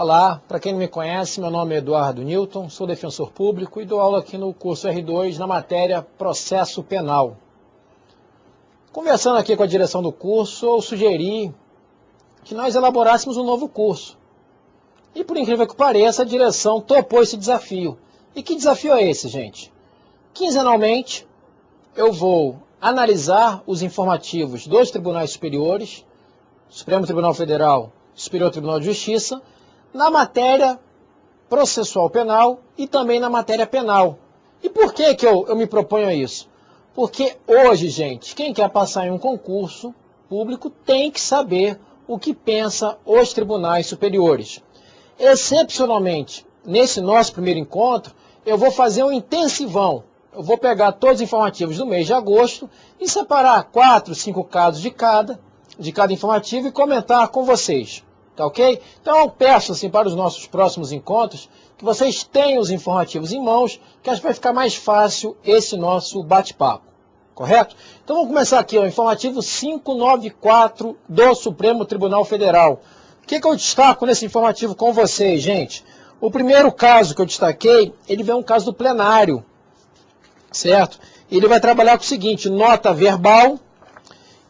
Olá, para quem não me conhece, meu nome é Eduardo Newton, sou defensor público e dou aula aqui no curso R2 na matéria Processo Penal. Conversando aqui com a direção do curso, eu sugeri que nós elaborássemos um novo curso. E por incrível que pareça, a direção topou esse desafio. E que desafio é esse, gente? Quinzenalmente, eu vou analisar os informativos dos tribunais superiores, Supremo Tribunal Federal, Superior Tribunal de Justiça, na matéria processual penal e também na matéria penal. E por que eu me proponho a isso? Porque hoje, gente, quem quer passar em um concurso público tem que saber o que pensa os tribunais superiores. Excepcionalmente, nesse nosso primeiro encontro, eu vou fazer um intensivão. Eu vou pegar todos os informativos do mês de agosto e separar 4, 5 casos de cada informativo e comentar com vocês. Tá ok? Então eu peço assim, para os nossos próximos encontros que vocês tenham os informativos em mãos, que acho que vai ficar mais fácil esse nosso bate-papo. Correto? Então vamos começar aqui, o informativo 594 do Supremo Tribunal Federal. O que eu destaco nesse informativo com vocês, gente? O primeiro caso que eu destaquei, ele vem um caso do plenário, certo? Ele vai trabalhar com o seguinte: nota verbal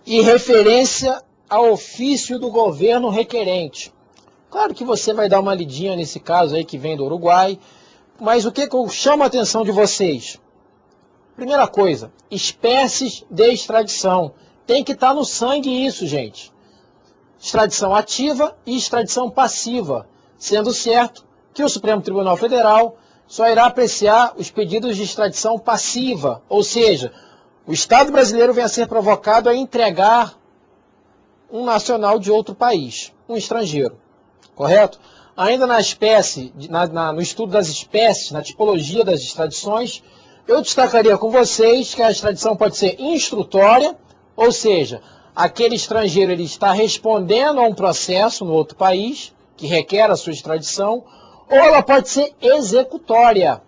e referência ao ofício do governo requerente. Claro que você vai dar uma lidinha nesse caso aí que vem do Uruguai, mas o que eu chamo a atenção de vocês? Primeira coisa, espécies de extradição. Tem que estar no sangue isso, gente. Extradição ativa e extradição passiva, sendo certo que o Supremo Tribunal Federal só irá apreciar os pedidos de extradição passiva, ou seja, o Estado brasileiro vem a ser provocado a entregar um nacional de outro país, um estrangeiro, correto? Ainda na espécie, no estudo das espécies, na tipologia das extradições, eu destacaria com vocês que a extradição pode ser instrutória, ou seja, aquele estrangeiro ele está respondendo a um processo no outro país, que requer a sua extradição, ou ela pode ser executória.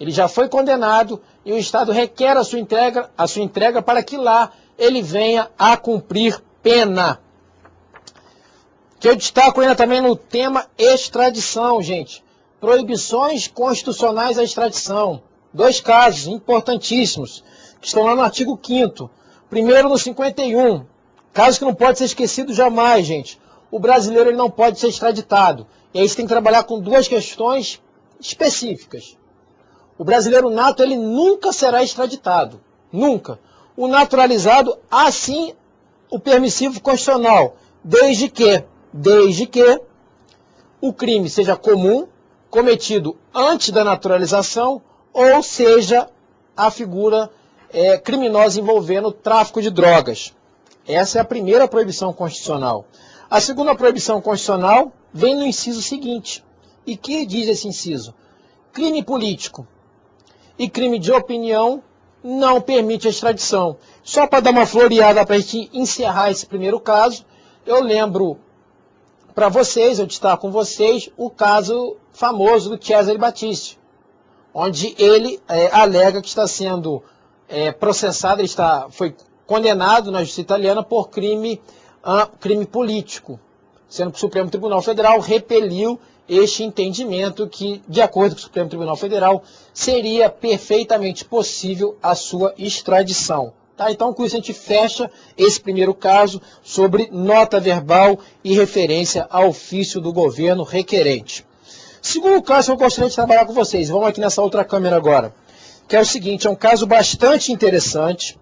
Ele já foi condenado e o Estado requer a sua entrega para que lá ele venha a cumprir pena. Que eu destaco ainda também no tema extradição, gente. Proibições constitucionais à extradição. 2 casos importantíssimos, que estão lá no artigo 5º. Primeiro no 51. Caso que não pode ser esquecido jamais, gente. O brasileiro ele não pode ser extraditado. E aí você tem que trabalhar com 2 questões específicas. O brasileiro nato, ele nunca será extraditado. Nunca. O naturalizado, assim, o permissivo constitucional, desde que o crime seja comum, cometido antes da naturalização, ou seja, a figura criminosa envolvendo tráfico de drogas. Essa é a primeira proibição constitucional. A segunda proibição constitucional vem no inciso seguinte. E que diz esse inciso? Crime político e crime de opinião não permite a extradição. Só para dar uma floreada para a gente encerrar esse primeiro caso, eu lembro para vocês, eu destaco com vocês, o caso famoso do Cesare Battisti, onde ele alega que está sendo processado, foi condenado na justiça italiana por crime político, sendo que o Supremo Tribunal Federal repeliu este entendimento que, de acordo com o Supremo Tribunal Federal, seria perfeitamente possível a sua extradição. Tá? Então, com isso, a gente fecha esse primeiro caso sobre nota verbal e referência ao ofício do governo requerente. Segundo caso que eu gostaria de trabalhar com vocês, vamos aqui nessa outra câmera agora, que é o seguinte: é um caso bastante interessante,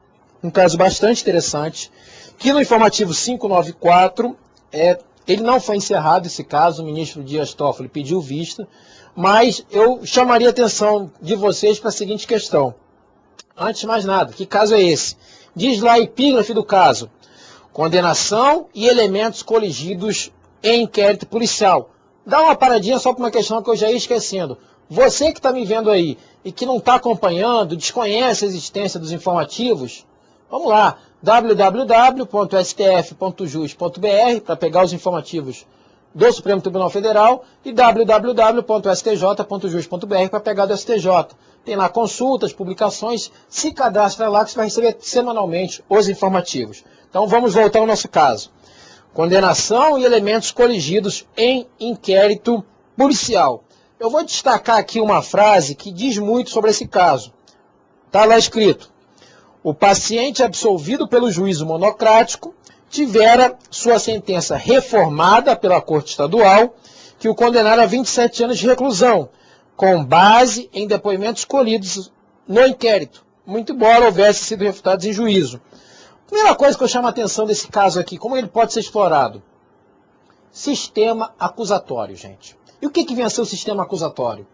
que no informativo 594, ele não foi encerrado esse caso, o ministro Dias Toffoli pediu vista, mas eu chamaria a atenção de vocês para a seguinte questão. Antes de mais nada, que caso é esse? Diz lá a epígrafe do caso: condenação e elementos coligidos em inquérito policial. Dá uma paradinha só para uma questão que eu já ia esquecendo. Você que está me vendo aí e que não está acompanhando, desconhece a existência dos informativos, vamos lá, www.stf.jus.br para pegar os informativos do Supremo Tribunal Federal e www.stj.jus.br para pegar do STJ. Tem lá consultas, publicações, se cadastra lá que você vai receber semanalmente os informativos. Então vamos voltar ao nosso caso. condenação e elementos coligidos em inquérito policial. Eu vou destacar aqui uma frase que diz muito sobre esse caso. Está lá escrito: o paciente absolvido pelo juízo monocrático tivera sua sentença reformada pela Corte Estadual, que o condenara a 27 anos de reclusão, com base em depoimentos colhidos no inquérito, muito embora houvesse sido refutados em juízo. Primeira coisa que eu chamo a atenção desse caso aqui, como ele pode ser explorado? Sistema acusatório, gente. E o que vem a ser o sistema acusatório?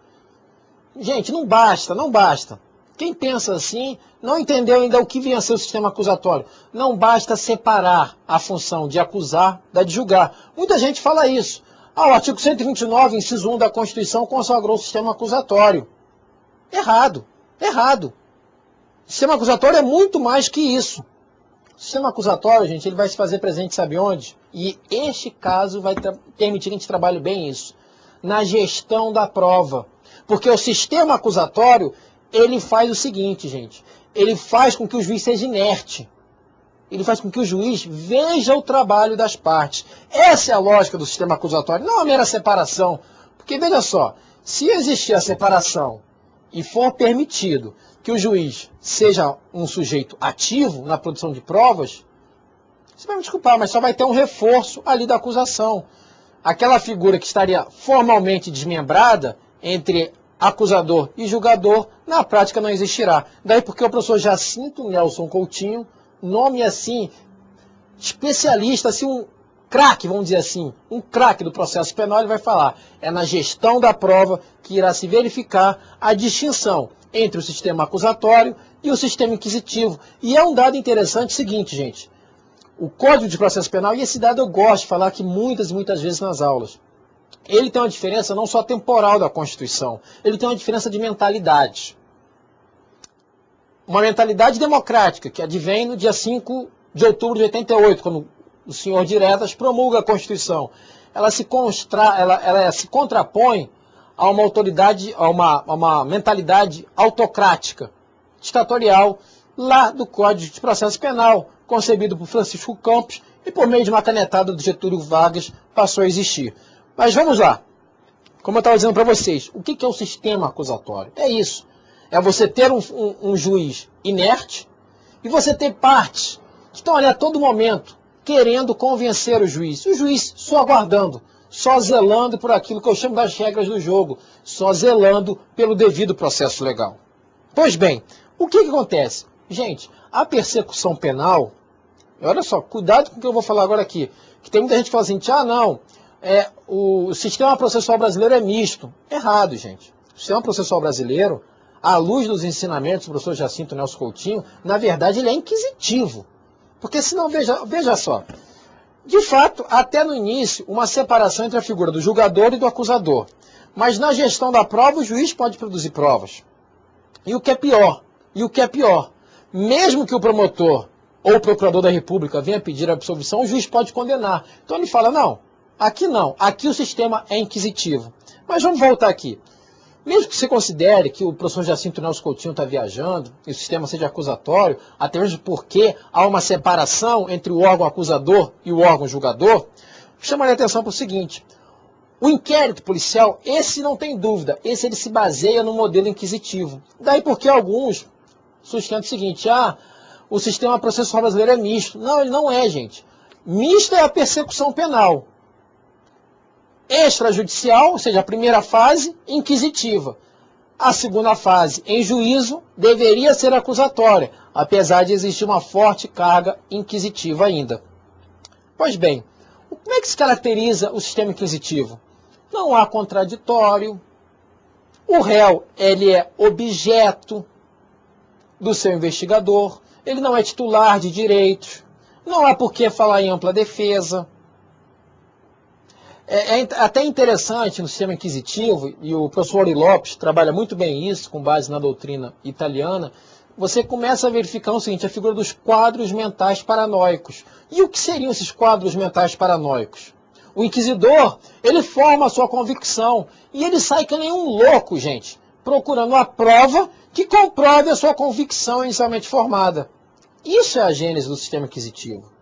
Gente, não basta, não basta. Quem pensa assim não entendeu ainda o que vem a ser o sistema acusatório. Não basta separar a função de acusar da de julgar. Muita gente fala isso. O artigo 129, inciso 1 da Constituição, consagrou o sistema acusatório. Errado, errado. O sistema acusatório é muito mais que isso. O sistema acusatório, gente, ele vai se fazer presente, sabe onde? E este caso vai permitir que a gente trabalhe bem isso. Na gestão da prova. Porque o sistema acusatório, ele faz o seguinte, gente. Ele faz com que o juiz seja inerte. Ele faz com que o juiz veja o trabalho das partes. Essa é a lógica do sistema acusatório, não a mera separação. Porque, veja só, se existir a separação e for permitido que o juiz seja um sujeito ativo na produção de provas, você vai me desculpar, mas só vai ter um reforço ali da acusação. Aquela figura que estaria formalmente desmembrada entre acusador e julgador, na prática não existirá. Daí porque o professor Jacinto Nelson Coutinho, nome assim, especialista, assim, um craque, vamos dizer assim, um craque do processo penal, ele vai falar, é na gestão da prova que irá se verificar a distinção entre o sistema acusatório e o sistema inquisitivo. E é um dado interessante o seguinte, gente, o Código de Processo Penal, e esse dado eu gosto de falar aqui muitas vezes nas aulas, ele tem uma diferença não só temporal da Constituição, ele tem uma diferença de mentalidade. Uma mentalidade democrática, que advém no dia 5 de outubro de 88, quando o senhor Diretas promulga a Constituição. Ela se contrapõe a uma autoridade, a uma mentalidade autocrática, ditatorial, lá do Código de Processo Penal, concebido por Francisco Campos e por meio de uma canetada do Getúlio Vargas passou a existir. Mas vamos lá. Como eu estava dizendo para vocês, o que é o sistema acusatório? É isso. É você ter um juiz inerte e você ter partes que estão ali a todo momento querendo convencer o juiz. O juiz só aguardando, só zelando por aquilo que eu chamo das regras do jogo, só zelando pelo devido processo legal. Pois bem, o que acontece? Gente, a persecução penal, olha só, cuidado com o que eu vou falar agora aqui, que tem muita gente que fala assim, não, o sistema processual brasileiro é misto. Errado, gente. O sistema processual brasileiro, à luz dos ensinamentos do professor Jacinto Nelson Coutinho, na verdade ele é inquisitivo. Porque senão, veja só, de fato, até no início, uma separação entre a figura do julgador e do acusador. Mas na gestão da prova, o juiz pode produzir provas. E o que é pior, mesmo que o promotor ou o procurador da República venha pedir a absolvição, o juiz pode condenar. Então ele fala, não, aqui o sistema é inquisitivo. Mas vamos voltar aqui. Mesmo que você considere que o professor Jacinto Nelson Coutinho está viajando e o sistema seja acusatório, até mesmo porque há uma separação entre o órgão acusador e o órgão julgador, chamaria a atenção para o seguinte, o inquérito policial, esse não tem dúvida, esse ele se baseia no modelo inquisitivo. Daí porque alguns sustentam o seguinte, o sistema processual brasileiro é misto. Não, ele não é, gente. Misto é a persecução penal. Extrajudicial, ou seja, a primeira fase, inquisitiva. A segunda fase, em juízo, deveria ser acusatória, apesar de existir uma forte carga inquisitiva ainda. Pois bem, como é que se caracteriza o sistema inquisitivo? Não há contraditório, o réu ele é objeto do seu investigador, ele não é titular de direitos, não há por que falar em ampla defesa. É até interessante no sistema inquisitivo, e o professor Ori Lopes trabalha muito bem isso, com base na doutrina italiana, você começa a verificar o seguinte, a figura dos quadros mentais paranoicos. E o que seriam esses quadros mentais paranoicos? O inquisidor, ele forma a sua convicção, e ele sai que nem um louco, gente, procurando a prova que comprove a sua convicção inicialmente formada. Isso é a gênese do sistema inquisitivo.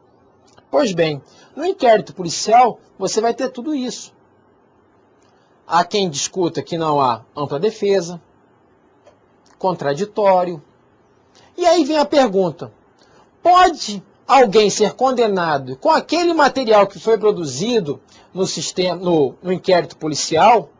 Pois bem, no inquérito policial, você vai ter tudo isso. Há quem discuta que não há ampla defesa, contraditório. E aí vem a pergunta, pode alguém ser condenado com aquele material que foi produzido no inquérito policial?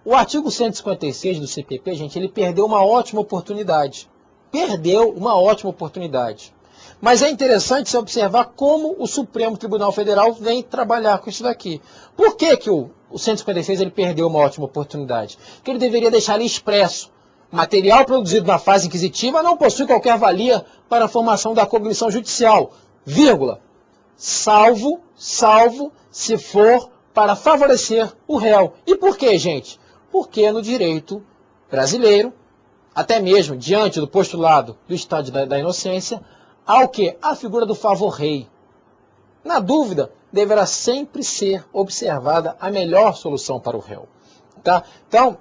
O artigo 156 do CPP, gente, ele perdeu uma ótima oportunidade. Perdeu uma ótima oportunidade. Mas é interessante você observar como o Supremo Tribunal Federal vem trabalhar com isso daqui. Por que que o 156 ele perdeu uma ótima oportunidade? Porque ele deveria deixar ali expresso. Material produzido na fase inquisitiva não possui qualquer valia para a formação da cognição judicial, vírgula, salvo se for para favorecer o réu. E por quê, gente? Porque no direito brasileiro, até mesmo diante do postulado do estado da inocência, há o quê? A figura do favor-rei. Na dúvida, deverá sempre ser observada a melhor solução para o réu. Tá? Então,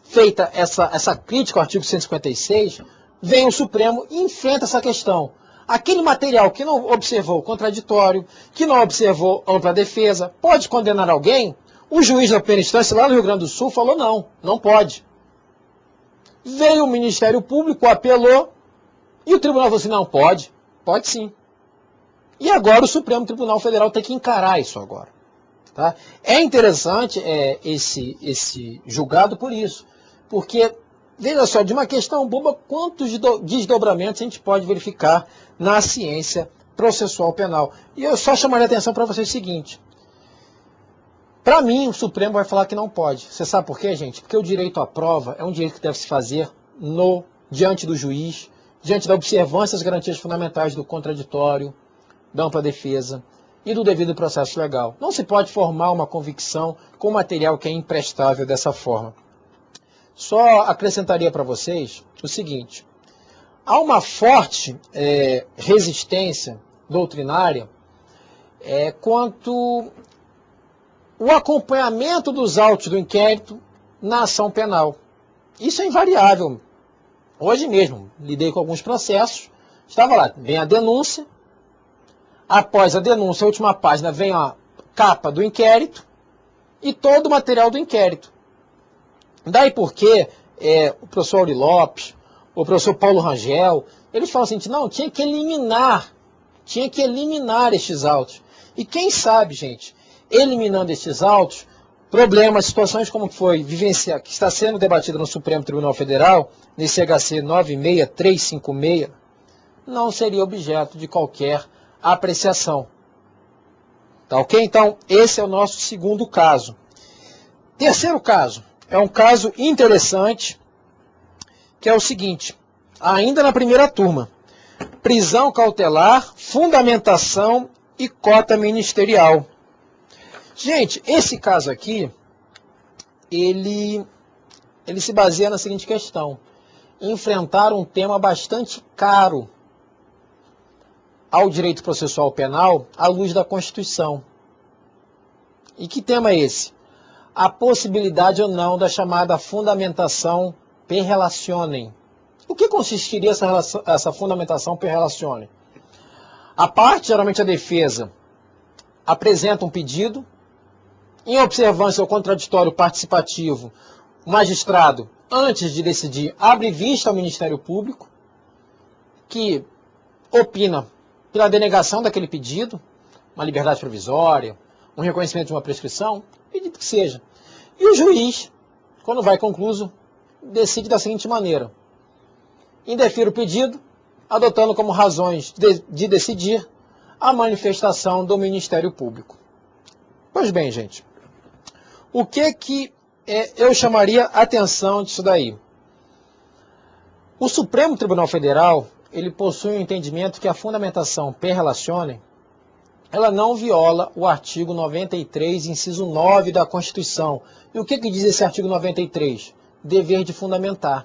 feita essa crítica ao artigo 156, vem o Supremo e enfrenta essa questão. Aquele material que não observou contraditório, que não observou ampla defesa, pode condenar alguém? O juiz da primeira instância lá no Rio Grande do Sul falou não, não pode. Veio o Ministério Público, apelou, e o tribunal falou assim, não, pode sim. E agora o Supremo Tribunal Federal tem que encarar isso agora. Tá? É interessante esse julgado por isso, porque, veja só, de uma questão boba, quantos desdobramentos a gente pode verificar na ciência processual penal. E eu só chamaria a atenção para vocês o seguinte, para mim o Supremo vai falar que não pode. Você sabe por quê, gente? Porque o direito à prova é um direito que deve se fazer diante do juiz, diante da observância das garantias fundamentais do contraditório, da ampla defesa e do devido processo legal. Não se pode formar uma convicção com material que é imprestável dessa forma. Só acrescentaria para vocês o seguinte, há uma forte resistência doutrinária quanto o acompanhamento dos autos do inquérito na ação penal. Isso é invariável. Hoje mesmo, lidei com alguns processos, estava lá, vem a denúncia, após a denúncia, a última página, vem a capa do inquérito e todo o material do inquérito. Daí porque o professor Auri Lopes, o professor Paulo Rangel, eles falam assim, não, tinha que eliminar estes autos. E quem sabe, gente, eliminando estes autos, problemas, situações como foi vivenciar, que está sendo debatida no Supremo Tribunal Federal, nesse HC 96356, não seria objeto de qualquer apreciação. Tá ok? Então, esse é o nosso segundo caso. Terceiro caso, é um caso interessante, que é o seguinte, ainda na primeira turma, prisão cautelar, fundamentação e cota ministerial. Gente, esse caso aqui, ele se baseia na seguinte questão, enfrentar um tema bastante caro ao direito processual penal à luz da Constituição. E que tema é esse? A possibilidade ou não da chamada fundamentação per relationem. O que consistiria essa fundamentação per relationem? A parte, geralmente a defesa, apresenta um pedido, em observância ao contraditório participativo, o magistrado, antes de decidir, abre vista ao Ministério Público, que opina pela denegação daquele pedido, uma liberdade provisória, um reconhecimento de uma prescrição, pedido que seja. E o juiz, quando vai concluso, decide da seguinte maneira, indefere o pedido, adotando como razões de decidir a manifestação do Ministério Público. Pois bem, gente, o que eu chamaria a atenção disso daí? O Supremo Tribunal Federal, ele possui um entendimento que a fundamentação per relationem, ela não viola o artigo 93, inciso 9 da Constituição. E o que diz esse artigo 93? Dever de fundamentar.